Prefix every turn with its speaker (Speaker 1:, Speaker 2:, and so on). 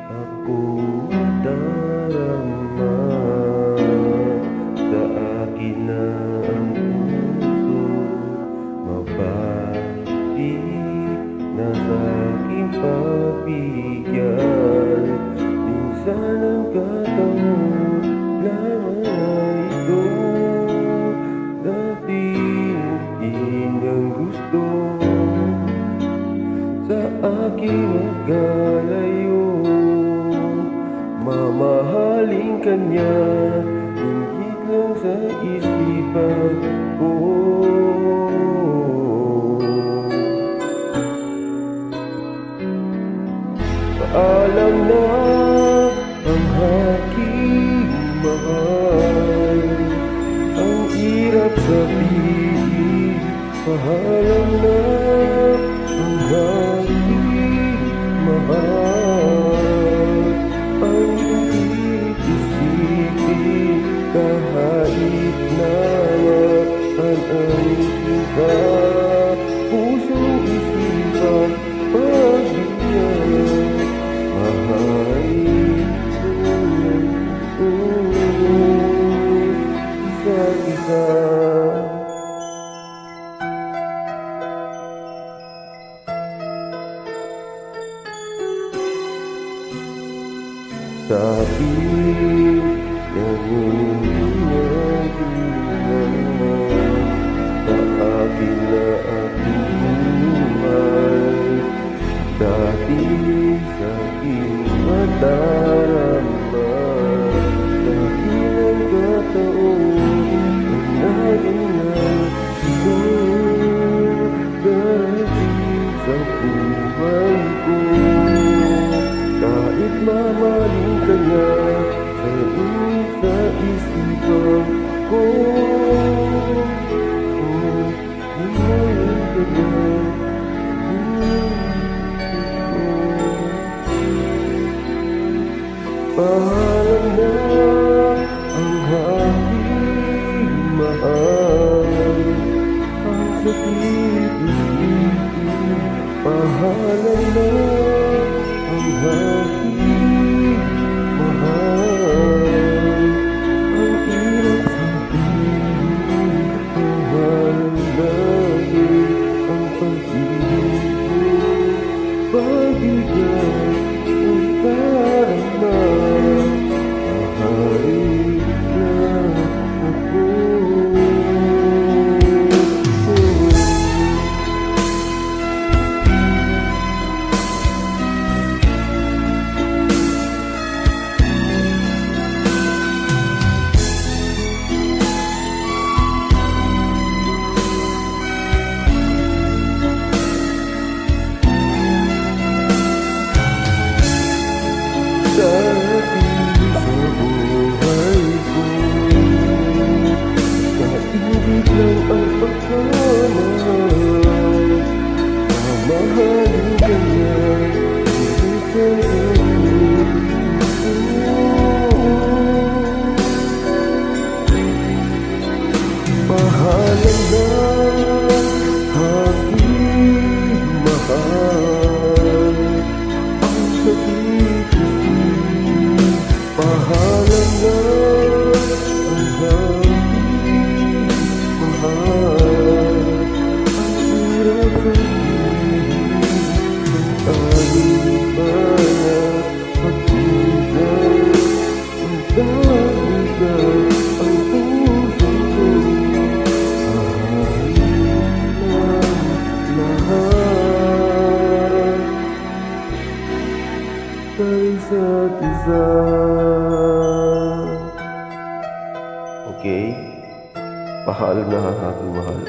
Speaker 1: ako darama. Sa akin na ang puso mabati na sa aking pagbigyan. Minsan ang kataon lamang ay ito, dating ang gusto sa aking magkalayo. Mamahalin ka niya, hingit lang sa isipan ko. Paalam na ang aking mahal, ang hirap sabihin. Paalam na ang aking mahal, ang hirap isipin. Kahit na ang iba, pusong isipan pagbigyan. Mahalin isa't isa. Sabi nangungunan sa akin na aking buhay. Dati sa aking madarama, sa ilang kataon naging ito, dati sa buhay ko. Kahit mamaling ka niya, sa init sa isipan ko. Himayin ka niya, paalam na ang aking mahal, ang sakit isipin. Paalam na ang aking mahal, ang hirap sabihin. Mahal lagi ang pag-ibig ko, pagbigay ang darama. Mahalin na ako. Dati sa buhay ko, kaibig lang ang pagkamahal. Mamahalin ka niya, hindi ka pahalan na aking mahal, ang sakit. Pahalan na ang aking mahal, ang hirap sabihin. Ang iba na pagbigay, ang daligan ang puso ko. Mahalin ang lahat sa isa't isa. Okay? Paalam na ang aking mahal.